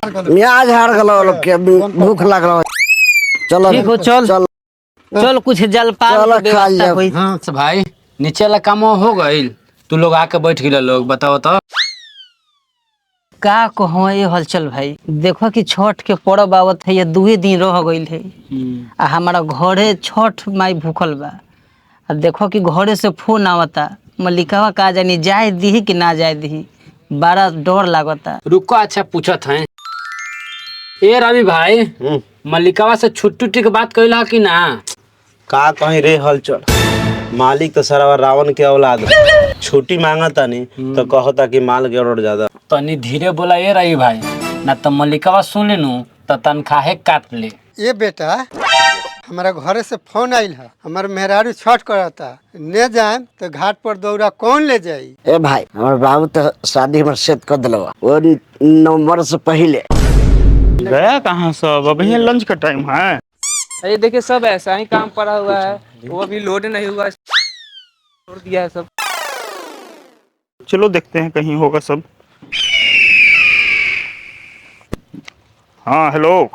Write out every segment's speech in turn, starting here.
मियाज हार गलो लोग के भूख लग रहा है। चलो ठीक हो, चल चल चल कुछ जलपान चलो के खा व्यवस्था लिया। होई। हाँ भाई, नीचे वाला काम हो गईल। तू लोग आके बैठ गए लोग, बताओ तो। का कहो ये हलचल भाई, देखो कि छठ के पर्व आवत है, ये 2 दिन रह गईल है आ हमारा घरे छठ माई भूखल बा। आ देखो कि घरे से फोन आवता, मल्लिकावा का जानी जाए दी कि ना जाए दी, बड़ा डर लागता। रुको, अच्छा पूछत है। ए रवि भाई, मल्लिकावा से छुट्टी के बात कइला कि ना? का कहीं रे हलचल, मालिक तो सारा रावण के औलाद छुट्टी मांगता नहीं तो कहता कि माल गड़बड़ ज्यादा। तनी धीरे बोला ए रवि भाई, ना तो मल्लिकावा सुन लेनू तो तनख्वाहे काट ले। ये बेटा हमारा घरे से फोन आइल है, हमारे मेहरारू छठ करता, ने जाए तो घाट पर दौरा कौन ले जाई? ए भाई, हमारे बाबू तो शादी हमर सेट कर दिलो वो नवंबर से पहले। गया कहाँ सब? अभी लंच का टाइम है। ये देखिए सब ऐसा ही काम पड़ा हुआ है, वो अभी लोड नहीं हुआ, छोड़ दिया है सब। चलो देखते हैं कहीं होगा सब। हाँ हेलो,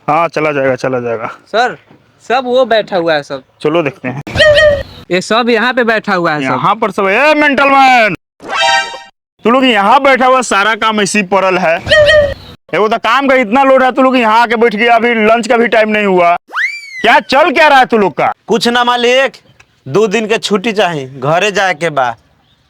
हाँ चला जाएगा चला जाएगा। सर सब वो बैठा हुआ है सब, चलो देखते हैं। ये सब यहाँ पे बैठा हुआ है सब। यहाँ पर सब ए मेंटल मैन, तू लोग यहाँ बैठा हुआ, सारा काम इसी पड़ल है। वो तो काम का इतना लोड है, तू लोग यहाँ आके बैठ गया, अभी लंच का भी टाइम नहीं हुआ। क्या चल क्या रहा है तू लोग का? कुछ ना मालिक, 2 दिन के छुट्टी चाहिए, घरे जाए के बा,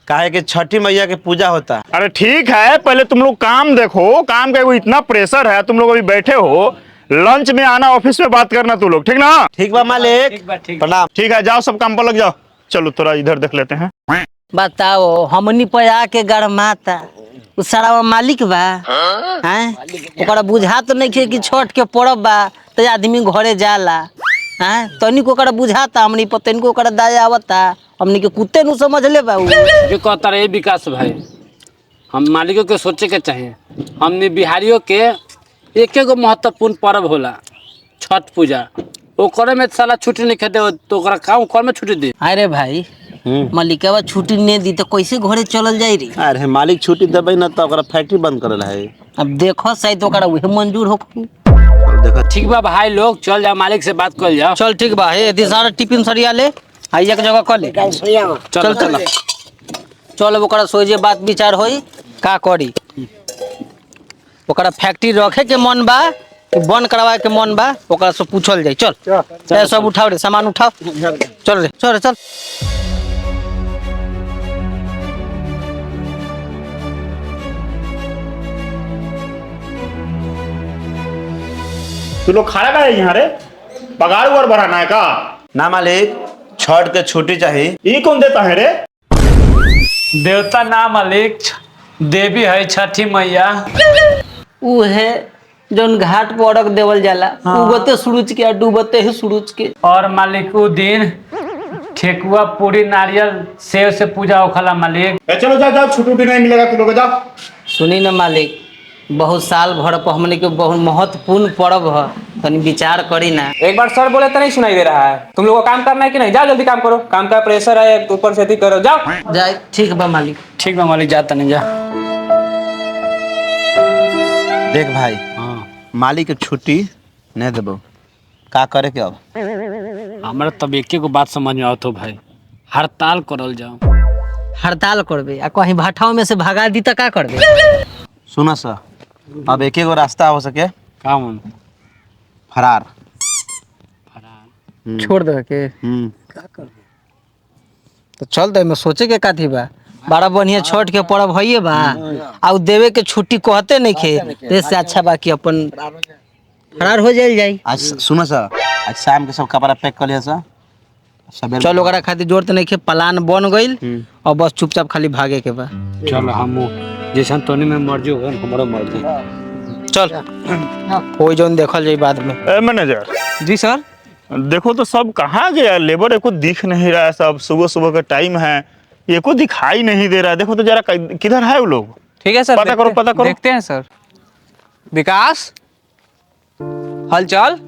काहे कि छठी मैया के पूजा होता। अरे ठीक है, पहले तुम लोग काम देखो, काम का वो इतना प्रेशर है, तुम लोग अभी बैठे हो, लंच में आना, ऑफिस में बात करना तू लोग, ठीक ना? ठीक बा मालिक, प्रणाम। ठीक है, जाओ सब काम पर लग जाओ। चलो थोड़ा इधर देख लेते हैं। बताओ हमनी पे आके गरमाता, उ सारा मालिक बा हैं? ओकरा बुझा तो नहीं खे कि छठ के पर्व बा तो आदमी घरे जाला हैं? तनिको ओकरा बुझाता, हमनी पर तनिको ओकरा दया आवता, हमनी के कुत्ते नु समझ ले बा उ। जो कहता रहे विकास भाई, हम मालिकों के सोचे के चाहिए। हमने बिहारियों के एक एगो महत्वपूर्ण पर्व होला छठ पूजा, ओकरे में साला छुट्टी नहीं खेते तो ओकरा काम कर में छुट्टी दे। अरे भाई मल्लिकावा छुट्टी नहीं दी तो कैसे घरे चलल जाई रे? अरे मालिक छुट्टी देबे ना तो ओकरा फैक्ट्री बंद करल है। अब देखो शायद ओकरा उहे मंजूर हो। देखो ठीक बा भाई, लोग चल जाओ, मालिक से बात कर जाओ। चल ठीक बा, हे यदि सारा टिफिन सरिया ले, आई एक जगह कर ले। चल चल चल, ओकरा सोचे बात विचार होई का करी। ओकरा फैक्ट्री रखे के मन बा कि बंद करवाए के मन बा, ओकरा से पूछल जाई। चल ए सब उठाओ रे, सामान उठाओ, चल रे चल रे चल। तू लोग खड़ा का है यहाँ रे? पगार उगार बढ़ाना है का? ना मालिक, छठ के छुट्टी चाहिए। ये कौन देता है रे? देवता ना मालिक, देवी है छठी मैया। उहे जौन घाट पर अर्घ देवल जाला, उगते सूरज के और डूबते ही सूरज के। और मालिक उ दिन ठेकुआ पूरी नारियल सेव से पूजा होखला मालिक। चलो जाओ जाओ, छुट्टी नहीं मिलेगा तुम लोग, जाओ। सुनी न मालिक, बहुत साल भर पर हमने के बहुत महत्वपूर्ण पर्व है, तनी विचार करी ना। एक बार सर बोले तो नहीं सुनाई दे रहा है। तुम लोगों को काम करना है कि नहीं? जाओ जल्दी काम करो, काम का प्रेशर है, ऊपर से अधिक करो, जाओ। जाए ठीक बा मालिक। ठीक बा मालिक, जाता नहीं जा। देख भाई, मालिक के छुट्टी नहीं देबो, का करे के अब? हमारा तब एक को बात समझ में आवत हो भाई, हड़ताल करल जाओ। हड़ताल करबे आ कहीं भाठाओं में से भगा दी तो का करबे? सुना सा, अब एक गो रास्ता हो सके, का मन फरार। छोड़ दे के तो चल दे, मैं सोचे के काथी बा, बड़ा बढ़िया छठ के पर्व है बा, आ देवे के छुट्टी कहते नहीं खे, इससे अच्छा बा कि अपन फरार हो जाइल जाई। आज सुना सा, आज शाम के सब कपड़ा पैक कर लिया सा, चल ओकरा खातिर जोर नहीं खे, प्लान बन गइल और बस चुपचाप खाली भागे के बा। चल हम जैसा तोनी में मर्जी हो हमारा मर्जी। चल कोई जोन देखल जाई बाद में। ए मैनेजर जी सर। देखो तो सब कहाँ गया, लेबर एको दिख नहीं रहा है, सब सुबह सुबह का टाइम है, एको दिखाई नहीं दे रहा है। देखो तो जरा किधर है वो लोग? ठीक है सर, पता करो पता करो। देखते हैं सर। विकास, हलचल,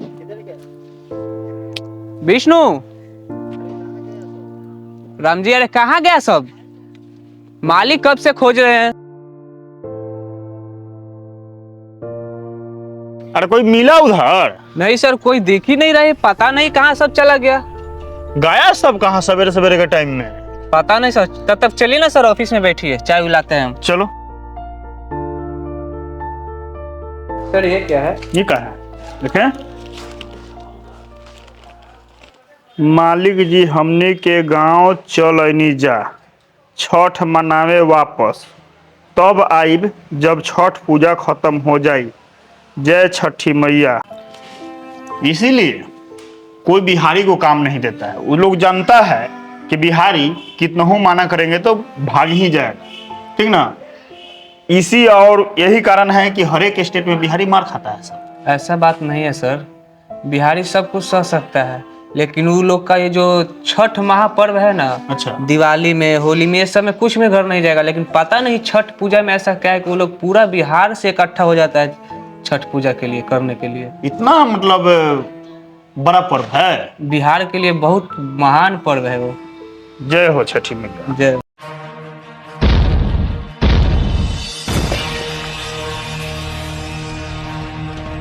विष्णु, रामजी, अरे कहाँ गया सब? मालिक कब से खोज रहे हैं। अरे कोई मिला उधर? नहीं सर, कोई दिख ही नहीं रही, पता नहीं कहाँ सब चला गया। गया सब कहाँ सवेरे सवेरे के टाइम में? पता नहीं सर। तब तक चलिए ना सर, ऑफिस में बैठिए, चाय उलाते हैं हम। चलो। सर ये क्या है? ये क्या है? देखें, मालिक जी हमने के गांव चल आइनी जा, छठ मनावे वापस, तब आइब जब छठ पूजा खत्म हो जाई। जय छठी मैया। इसीलिए कोई बिहारी को काम नहीं देता है। वो लोग जानता है कि बिहारी कितना हो माना करेंगे तो भाग ही जाएगा, ठीक ना? इसी और यही कारण है कि हर एक स्टेट में बिहारी मार खाता है सब। ऐसा बात नहीं है सर, बिहारी सब कुछ सह सकता है, लेकिन वो लोग का ये जो छठ महापर्व है ना, अच्छा। दिवाली में, होली में, ये सब में कुछ में घर नहीं जाएगा। लेकिन पता नहीं छठ पूजा में ऐसा क्या है कि वो लोग पूरा बिहार से इकट्ठा हो जाता है छठ पूजा के लिए, करने के लिए। इतना मतलब बड़ा पर्व है। बिहार के लिए बहुत महान पर्व है वो। जय हो छठी मैया। जय।